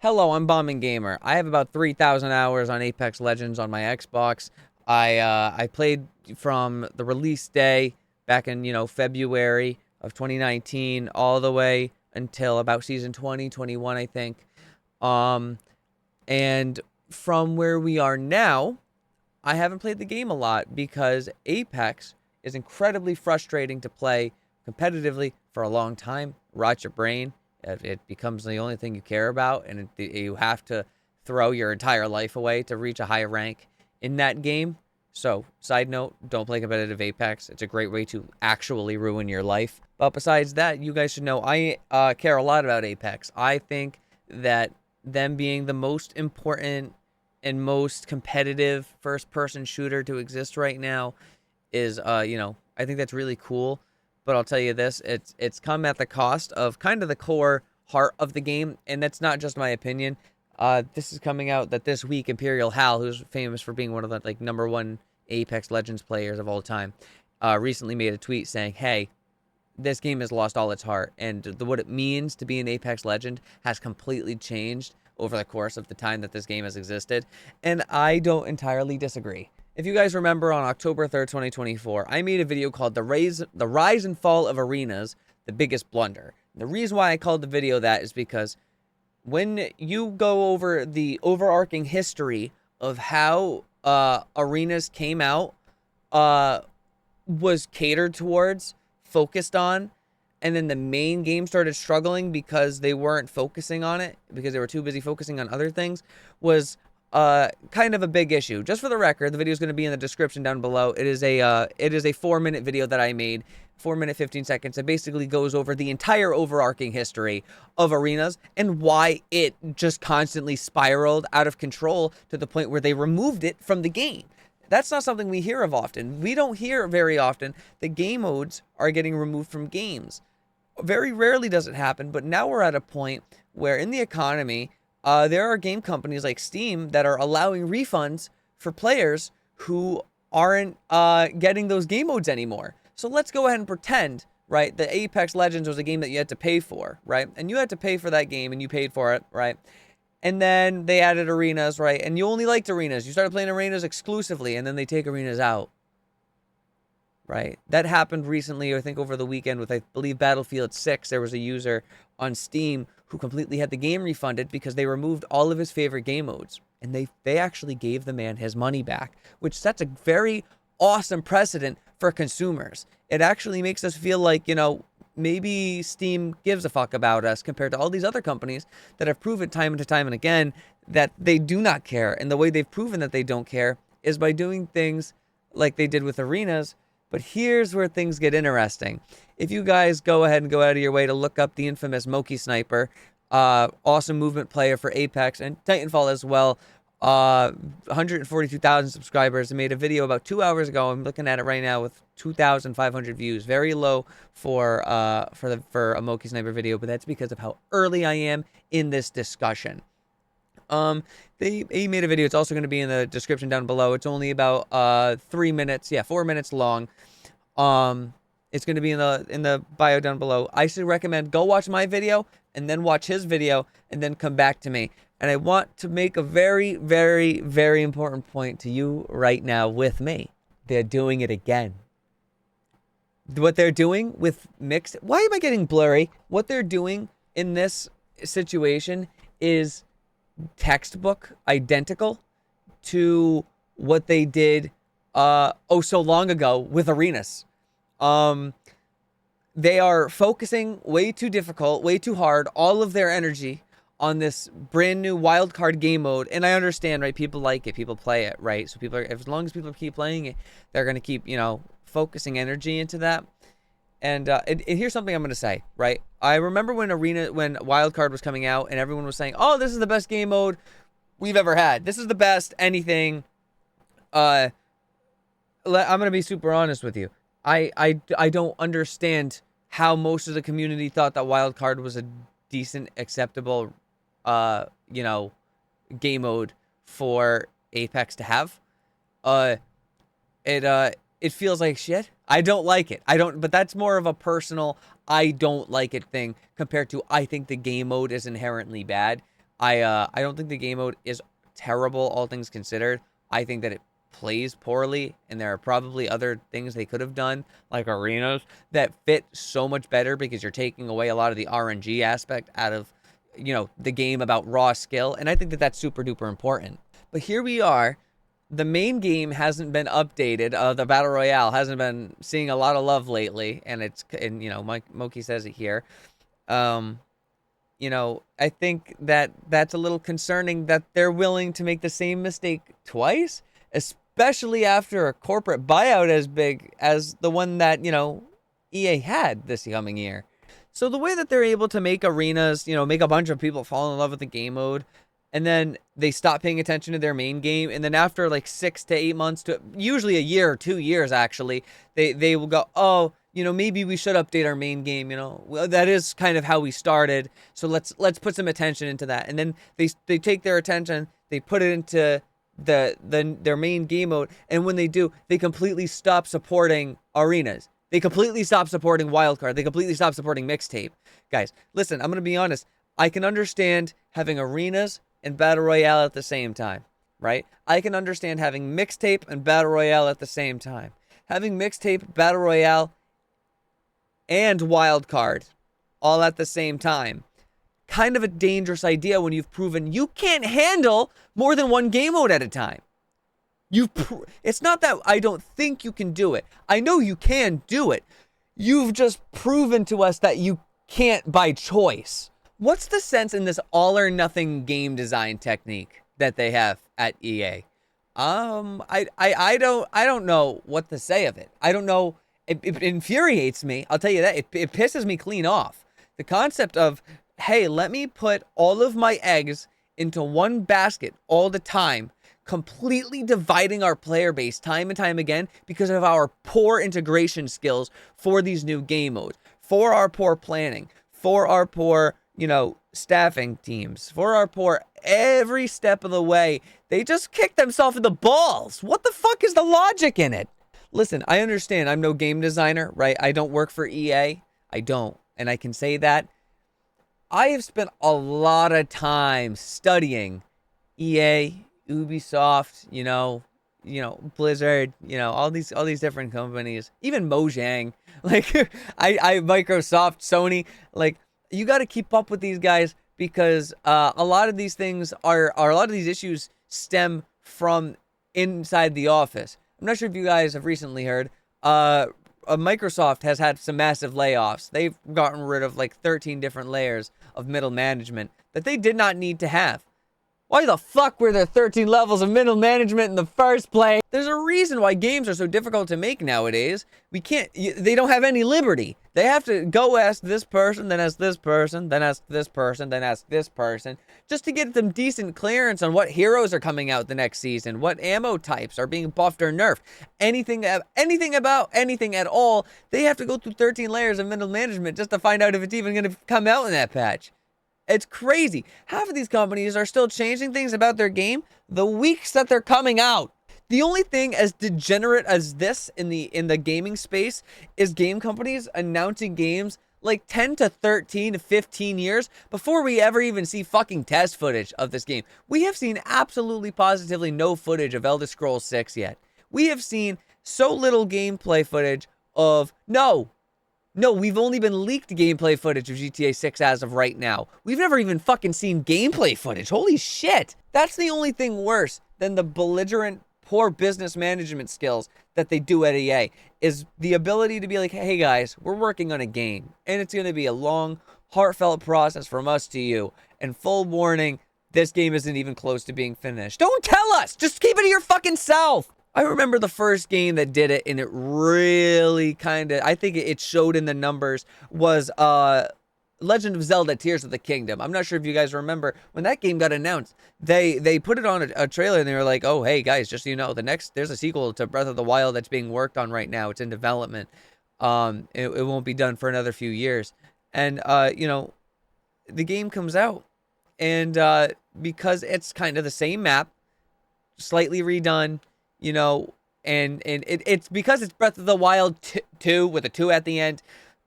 Hello, I'm Bombing Gamer. I have about 3,000 hours on Apex Legends on my Xbox. I played from the release day back in, February of 2019 all the way until about season 20, 21, I think. Um, and from where we are now, I haven't played the game a lot because Apex is incredibly frustrating to play competitively for a long time. Rots your brain. It becomes the only thing you care about, and you have to throw your entire life away to reach a high rank in that game. So, side note, don't play competitive Apex. It's a great way to actually ruin your life. But besides that, you guys should know I care a lot about Apex. I think that them being the most important and most competitive first-person shooter to exist right now is, I think that's really cool. But I'll tell you this, it's come at the cost of kind of the core heart of the game, and that's not just my opinion. This is coming out that this week, Imperial Hal, who's famous for being one of the number one Apex Legends players of all time, recently made a tweet saying, "Hey, this game has lost all its heart, and what it means to be an Apex Legend has completely changed over the course of the time that this game has existed." And I don't entirely disagree. If you guys remember, on October 3rd, 2024, I made a video called the Rise and Fall of Arenas, the Biggest Blunder. And the reason why I called the video that is because when you go over the overarching history of how Arenas came out, was catered towards, focused on, and then the main game started struggling because they weren't focusing on it, because they were too busy focusing on other things, was kind of a big issue. Just for the record, the video is going to be in the description down below. It is a 4-minute video that I made, 4 minute 15 seconds. It basically goes over the entire overarching history of Arenas and why it just constantly spiraled out of control to the point where they removed it from the game. That's not something we hear of often. We don't hear very often that game modes are getting removed from games. Very rarely does it happen, but now we're at a point where in the economy, there are game companies like Steam that are allowing refunds for players who aren't getting those game modes anymore. So let's go ahead and pretend, right, that Apex Legends was a game that you had to pay for, right? And you had to pay for that game and you paid for it, right? And then they added Arenas, right? And you only liked Arenas. You started playing Arenas exclusively, and then they take Arenas out, right? That happened recently, I think over the weekend with, I believe, Battlefield 6. There was a user on Steam who completely had the game refunded because they removed all of his favorite game modes. And they actually gave the man his money back, which sets a very awesome precedent for consumers. It actually makes us feel like, maybe Steam gives a fuck about us compared to all these other companies that have proven time and time and again that they do not care. And the way they've proven that they don't care is by doing things like they did with Arenas. But here's where things get interesting. If you guys go ahead and go out of your way to look up the infamous Moki Sniper, awesome movement player for Apex and Titanfall as well, 142,000 subscribers. I made a video about 2 hours ago. I'm looking at it right now with 2,500 views. Very low for a Moki Sniper video, but that's because of how early I am in this discussion. He made a video. It's also going to be in the description down below. It's only about 3 minutes, 4 minutes long. It's going to be in the bio down below. I should recommend go watch my video and then watch his video and then come back to me. And I want to make a very, very, very important point to you right now with me. They're doing it again. What they're doing with mixed... Why am I getting blurry? What they're doing in this situation is textbook identical to what they did so long ago with Arenas. They are focusing way too difficult, way too hard, all of their energy on this brand new wildcard game mode. And I understand, right? People like it, people play it, right? So people are, as long as people keep playing it, they're going to keep, focusing energy into that. And here's something I'm going to say, right? I remember when wildcard was coming out and everyone was saying, "Oh, this is the best game mode we've ever had. This is the best anything." I'm going to be super honest with you. I don't understand how most of the community thought that wildcard was a decent, acceptable, game mode for Apex to have. It feels like shit. I don't like it. But that's more of a personal I don't like it thing compared to I think the game mode is inherently bad. I don't think the game mode is terrible, all things considered. I think that it plays poorly, and there are probably other things they could have done, like arenas, that fit so much better because you're taking away a lot of the RNG aspect out of, the game about raw skill, and I think that that's super duper important. But here we are. The main game hasn't been updated. The Battle Royale hasn't been seeing a lot of love lately, and Moki says it here. I think that that's a little concerning that they're willing to make the same mistake twice, especially after a corporate buyout as big as the one that, EA had this coming year. So the way that they're able to make arenas, make a bunch of people fall in love with the game mode, and then they stop paying attention to their main game, and then after like 6 to 8 months, to usually a year or 2 years actually, they will go, oh, maybe we should update our main game. Well, that is kind of how we started, so let's put some attention into that. And then they take their attention, they put it into their main game mode, and when they do, they completely stop supporting arenas. They completely stop supporting wildcard. They completely stop supporting mixtape. Guys, listen, I'm gonna be honest. I can understand having arenas and Battle Royale at the same time, right? I can understand having mixtape and Battle Royale at the same time. Having mixtape, Battle Royale, and wildcard all at the same time. Kind of a dangerous idea when you've proven you can't handle more than one game mode at a time. It's not that I don't think you can do it. I know you can do it. You've just proven to us that you can't by choice. What's the sense in this all or nothing game design technique that they have at EA? I don't know what to say of it. I don't know. It infuriates me. I'll tell you that. It pisses me clean off. The concept of, hey, let me put all of my eggs into one basket all the time, completely dividing our player base time and time again because of our poor integration skills for these new game modes, for our poor planning, for our poor, staffing teams, for our poor every step of the way. They just kick themselves in the balls. What the fuck is the logic in it? Listen, I understand I'm no game designer, right? I don't work for EA. I don't. And I can say that. I have spent a lot of time studying EA, Ubisoft, Blizzard, all these different companies, even Mojang, like Microsoft, Sony, like you got to keep up with these guys because a lot of these things a lot of these issues stem from inside the office. I'm not sure if you guys have recently heard, Microsoft has had some massive layoffs. They've gotten rid of like 13 different layers of middle management that they did not need to have. Why the fuck were there 13 levels of middle management in the first place? There's a reason why games are so difficult to make nowadays. They don't have any liberty. They have to go ask this person, then ask this person, then ask this person, then ask this person, just to get them decent clearance on what heroes are coming out the next season, what ammo types are being buffed or nerfed, anything about anything at all. They have to go through 13 layers of middle management just to find out if it's even going to come out in that patch. It's crazy. Half of these companies are still changing things about their game the weeks that they're coming out. The only thing as degenerate as this in the gaming space is game companies announcing games like 10 to 13 to 15 years before we ever even see fucking test footage of this game. We have seen absolutely positively no footage of Elder Scrolls 6 yet. We have seen so little gameplay footage of No, we've only been leaked gameplay footage of GTA 6 as of right now. We've never even fucking seen gameplay footage. Holy shit. That's the only thing worse than the belligerent, poor business management skills that they do at EA, is the ability to be like, hey guys, we're working on a game, and it's going to be a long, heartfelt process from us to you. And full warning, this game isn't even close to being finished. Don't tell us! Just keep it to your fucking self! I remember the first game that did it, and it really I think it showed in the numbers, was Legend of Zelda Tears of the Kingdom. I'm not sure if you guys remember, when that game got announced, they put it on a trailer, and they were like, oh, hey, guys, just so you know, there's a sequel to Breath of the Wild that's being worked on right now. It's in development. It won't be done for another few years. And, the game comes out, and because it's kind of the same map, slightly redone, and it's because it's Breath of the Wild 2 with a 2 at the end.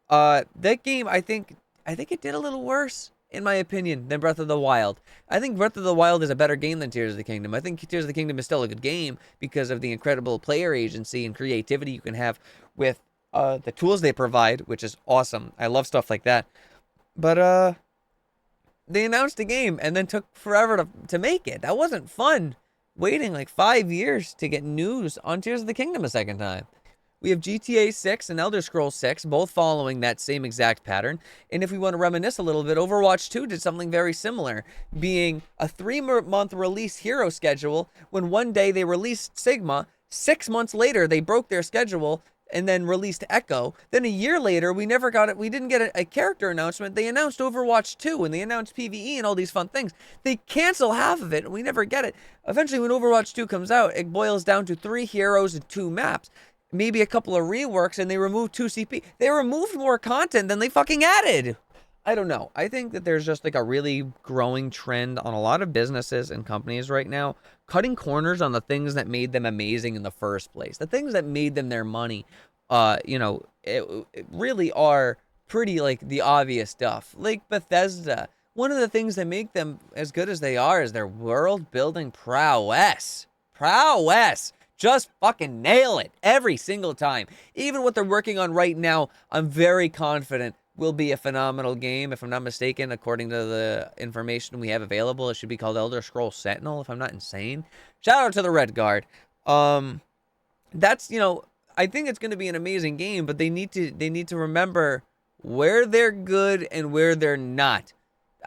That game, I think it did a little worse in my opinion, than Breath of the Wild. I think Breath of the Wild is a better game than Tears of the Kingdom. I think Tears of the Kingdom is still a good game because of the incredible player agency and creativity you can have with the tools they provide, which is awesome. I love stuff like that. But they announced a game and then took forever to make it. That wasn't fun. Waiting like 5 years to get news on Tears of the Kingdom a second time. We have GTA 6 and Elder Scrolls 6, both following that same exact pattern. And if we want to reminisce a little bit, Overwatch 2 did something very similar, being a 3-month release hero schedule, when one day they released Sigma, 6 months later they broke their schedule and then released Echo. Then a year later, we didn't get a character announcement. They announced Overwatch 2 and they announced PvE and all these fun things. They cancel half of it and we never get it. Eventually, when Overwatch 2 comes out, it boils down to 3 heroes and 2 maps. Maybe a couple of reworks, and they removed 2 CP. They removed more content than they fucking added. I don't know. I think that there's just like a really growing trend on a lot of businesses and companies right now, cutting corners on the things that made them amazing in the first place. The things that made them their money, it really are pretty like the obvious stuff. Like Bethesda. One of the things that make them as good as they are is their world building prowess. Prowess. Just fucking nail it every single time. Even what they're working on right now, I'm very confident will be a phenomenal game. If I'm not mistaken, according to the information we have available, it should be called Elder Scrolls Sentinel, if I'm not insane. Shout out to the Red Guard. That's, I think it's going to be an amazing game, but they need to remember where they're good and where they're not.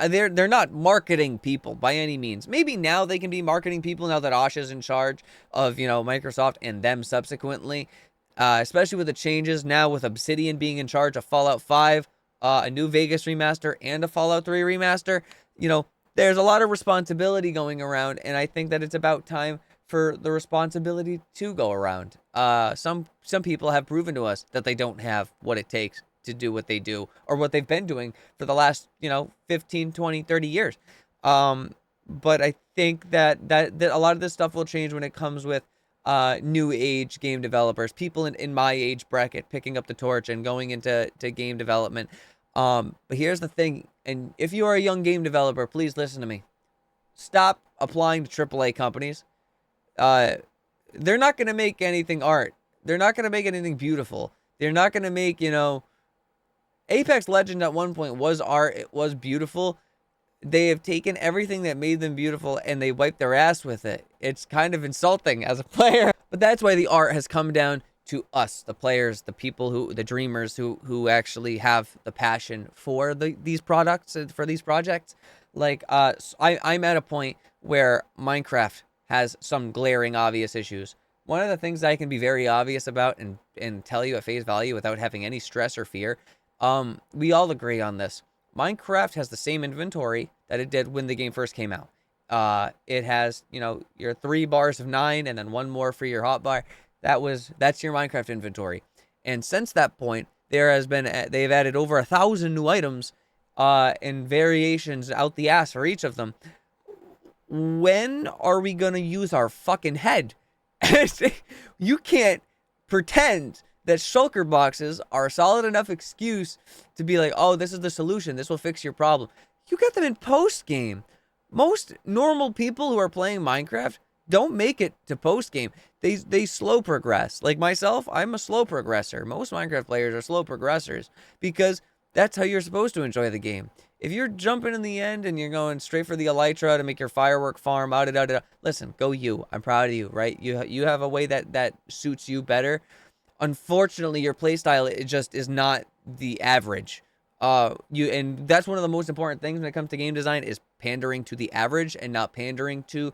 They're not marketing people by any means. Maybe now they can be marketing people now that Asha's in charge of, Microsoft and them subsequently. Especially with the changes now with Obsidian being in charge of Fallout 5, a new Vegas remaster, and a Fallout 3 remaster. There's a lot of responsibility going around, and I think that it's about time for the responsibility to go around. Some people have proven to us that they don't have what it takes to do what they do or what they've been doing for the last 15, 20, 30 years. But I think that a lot of this stuff will change when it comes with new age game developers, people in my age bracket picking up the torch and going into game development. But here's the thing, and if you are a young game developer, please listen to me. Stop applying to AAA companies. They're not going to make anything art. They're not going to make anything beautiful. They're not going to make, Apex Legends at one point was art. It was beautiful. They have taken everything that made them beautiful and they wiped their ass with it. It's kind of insulting as a player. But that's why the art has come down to us, the players, the people the dreamers who actually have the passion for these products and for these projects. Like, I'm at a point where Minecraft has some glaring obvious issues. One of the things I can be very obvious about and tell you at face value without having any stress or fear, we all agree on this. Minecraft has the same inventory that it did when the game first came out. It has, your 3 bars of 9 and then 1 more for your hotbar. That's your Minecraft inventory. And since that point, they've added over 1,000 new items, and variations out the ass for each of them. When are we gonna use our fucking head? You can't pretend that shulker boxes are a solid enough excuse to be like, oh, this is the solution. This will fix your problem. You get them in post-game. Most normal people who are playing Minecraft don't make it to post-game. They slow progress. Like myself, I'm a slow progressor. Most Minecraft players are slow progressors because that's how you're supposed to enjoy the game. If you're jumping in the end and you're going straight for the elytra to make your firework farm, listen, go you. I'm proud of you, right? You have a way that suits you better. Unfortunately, your playstyle, it just is not the average. And that's one of the most important things when it comes to game design is pandering to the average and not pandering to,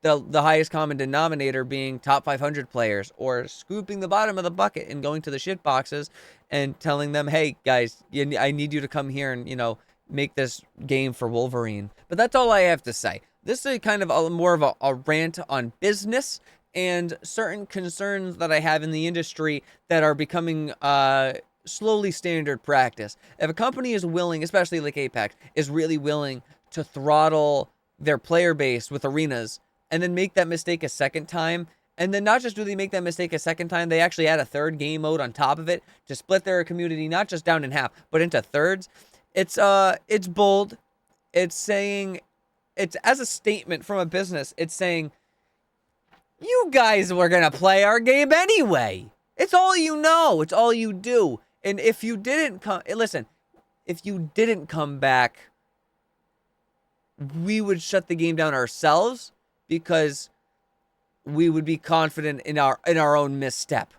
the highest common denominator being top 500 players or scooping the bottom of the bucket and going to the shit boxes and telling them, hey, guys, I need you to come here and, make this game for Wolverine. But that's all I have to say. This is kind of more of a rant on business and certain concerns that I have in the industry that are becoming slowly standard practice. If a company is willing, especially like Apex, is really willing to throttle their player base with arenas and then make that mistake a second time, and then not just do they make that mistake a second time, they actually add a third game mode on top of it to split their community not just down in half, but into thirds. It's bold. It's saying, it's as a statement from a business. It's saying, you guys were gonna play our game anyway. It's all you know. It's all you do. And if you didn't come, listen, if you didn't come back, we would shut the game down ourselves because we would be confident in our own misstep.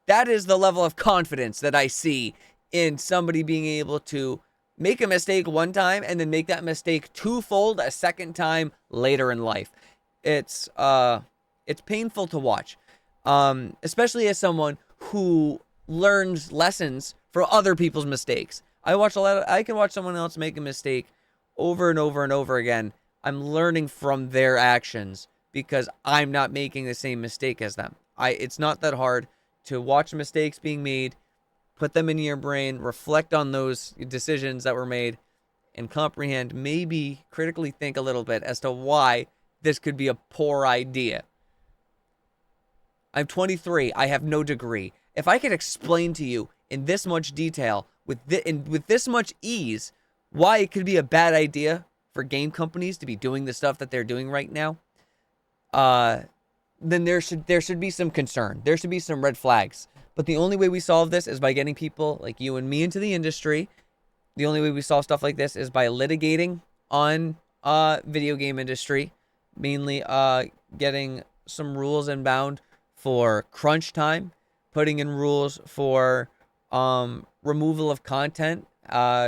That is the level of confidence that I see in somebody being able to make a mistake one time and then make that mistake twofold a second time later in life. It's painful to watch, especially as someone who learns lessons from other people's mistakes. I can watch someone else make a mistake over and over and over again. I'm learning from their actions because I'm not making the same mistake as them. It's not that hard to watch mistakes being made, put them in your brain, reflect on those decisions that were made, and comprehend, maybe critically think a little bit as to why this could be a poor idea. I'm 23. I have no degree. If I could explain to you in this much detail, with this much ease, why it could be a bad idea for game companies to be doing the stuff that they're doing right now, then there should be some concern. There should be some red flags. But the only way we solve this is by getting people like you and me into the industry. The only way we solve stuff like this is by litigating on video game industry, mainly getting some rules in bound for crunch time, putting in rules for removal of content.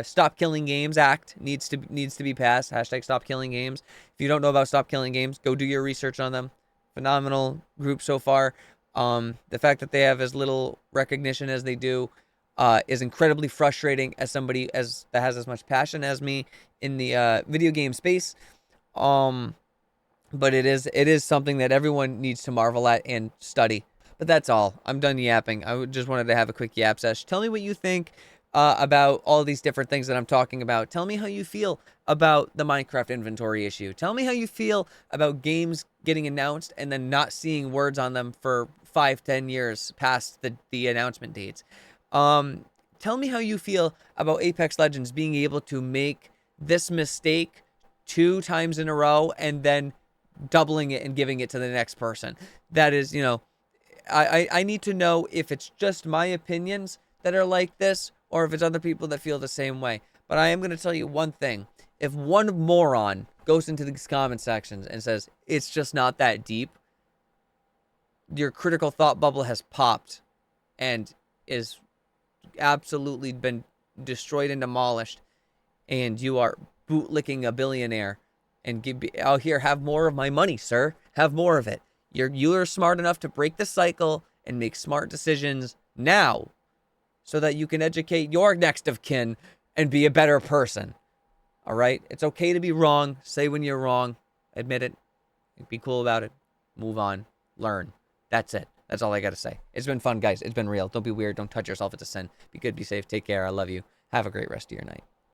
Stop Killing Games Act needs to be passed. Hashtag Stop Killing Games. If you don't know about Stop Killing Games, go do your research on them. Phenomenal group so far. The fact that they have as little recognition as they do is incredibly frustrating as somebody that has as much passion as me in the video game space. But it is something that everyone needs to marvel at and study. But that's all. I'm done yapping. I just wanted to have a quick yap sesh. Tell me what you think about all these different things that I'm talking about. Tell me how you feel about the Minecraft inventory issue. Tell me how you feel about games getting announced and then not seeing words on them for 5-10 years past the announcement dates. Tell me how you feel about Apex Legends being able to make this mistake 2 times in a row and then doubling it and giving it to the next person. That is, I need to know if it's just my opinions that are like this or if it's other people that feel the same way. But I am going to tell you one thing. If one moron goes into these comment sections and says, it's just not that deep, your critical thought bubble has popped and is absolutely been destroyed and demolished, and you are bootlicking a billionaire and out here, have more of my money, sir. Have more of it. You're smart enough to break the cycle and make smart decisions now so that you can educate your next of kin and be a better person. All right? It's okay to be wrong. Say when you're wrong. Admit it. Be cool about it. Move on. Learn. That's it. That's all I got to say. It's been fun, guys. It's been real. Don't be weird. Don't touch yourself. It's a sin. Be good. Be safe. Take care. I love you. Have a great rest of your night.